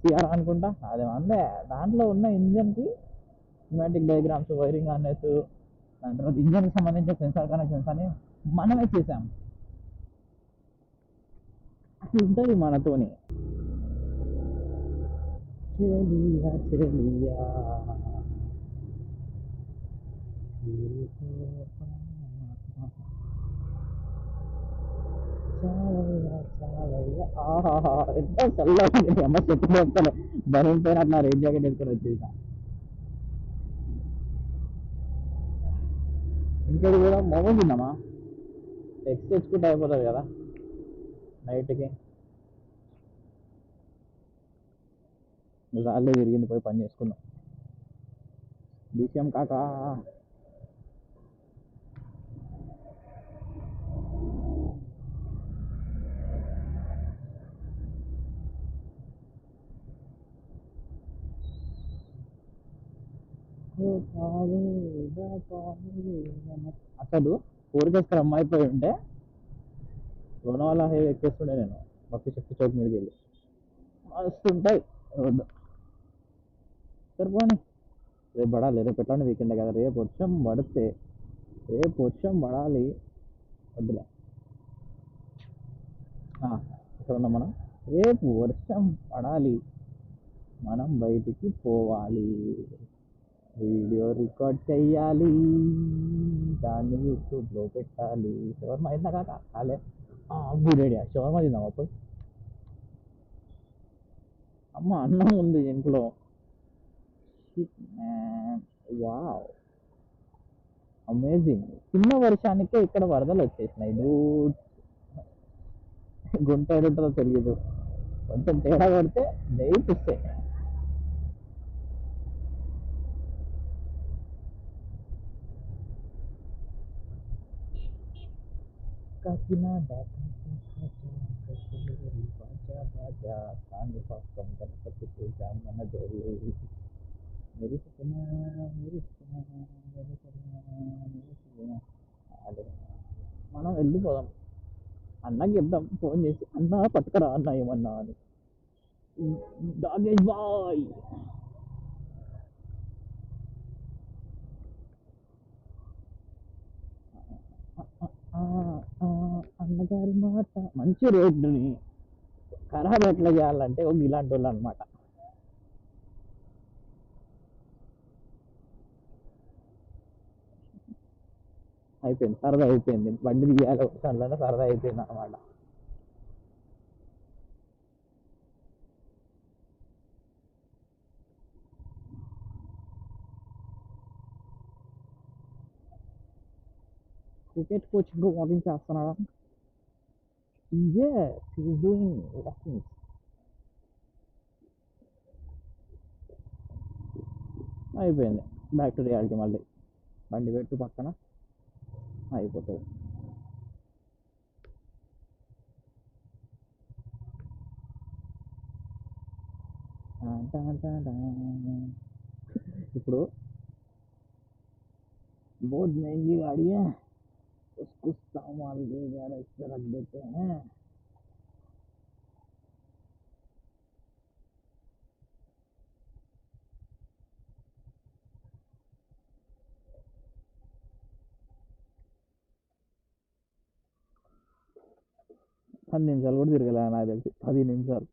CR అనుకుంటా అదే అందే. దాంట్లో ఉన్న ఇంజన్కి స్కీమాటిక్ డయాగ్రామ్స్, వైరింగ్ అనేసి, దాని తర్వాత ఇంజన్కి సంబంధించిన సెన్సార్ కనెక్షన్స్ అని మనమే చేసాం. అట్లా ఉంటుంది మనతోని. చెలియా చెలియా చాలయ్యా చాలయ్యా ఆహాహా ఎంత చల్లగా ఉంది. అమ్మ చెట్టు వస్తాను బలం పైన అట్లా రేట్ జాకెట్ వేసుకొని వచ్చేసా. ఇంకేది కూడా మోమోస్ తిన్నామా? ఎగ్స్ తెచ్చుకుంటే అయిపోతుంది కదా నైట్కి. రాళ్ళే తిరిగింది, పోయి పని చేసుకున్నాం. డిసిఎం కాకా అసలు ఊరికేసుకుని అమ్మాయిపోయి ఉంటే లోనావాలా హైవే ఎక్కేస్తుండే నేను, బక్కి శక్తి చౌక్ మీదకి వెళ్ళి. మస్తు ఉంటాయి రోడ్డు. సరిపోని రేపు పడాలి, రేపు ఎట్లాంటి వీకెండ్ కదా, రేపు వర్షం పడితే, రేపు వర్షం పడాలి. వద్దులే, ఇక్కడ ఉన్నాం మనం. రేపు వర్షం పడాలి, మనం బయటికి పోవాలి, వీడియో రికార్డ్ చెయ్యాలి, దాన్ని యూట్యూబ్లో పెట్టాలి. షవర్మా అయిందా కాక? కాలే. గుడ్ ఐడియా, షవర్మా తిందాం అప్పుడు. అమ్మ అన్నం ఉంది ఇంట్లో. Wow, amazing. చిన్న వర్షానికే ఇక్కడ వరదలు వచ్చేసినాయి డూడ్. గుంట ఏడుంటుందో తెలియదు, కొంచెం తేడా కొడితే దయచేస్తే. కాకినాడ కాణిపాకం గణపతి పూజ మన జోరు. మెరుస్తున్నా మెరుస్తున్నా మెరుస్తున్నా మెరుస్తున్నా. అదే, మనం వెళ్ళిపోదాం. అన్నకి చెప్దాం ఫోన్ చేసి, అన్న పట్టుకరా అన్న ఏమన్నా అని. దాగేష్ బాయ్. అన్నగారి మాట. మంచి రోడ్డుని ఖరాబ్ ఎట్లా చేయాలంటే ఒక ఇలాంటి వాళ్ళు అనమాట. అయిపోయింది, సరదా అయిపోయింది. బండి తీయాలి ఒకసారి, సరదా అయిపోయింది అనమాట. క్రికెట్ కోచింగ్ వాకింగ్ చేస్తున్నాడా? Doing walking. అయిపోయింది, బ్యాక్ టు రియాలిటీ. మళ్ళీ బండి పెట్టు పక్కన, అయిపోతుంది. ఇప్పుడు बहुत महंगी गाड़ी है, उसको सामान ले जा रहे, इस पे रख देते हैं. పది నిమిషాలు కూడా తిరగలే నాకు తెలిసి, 10 నిమిషాలు.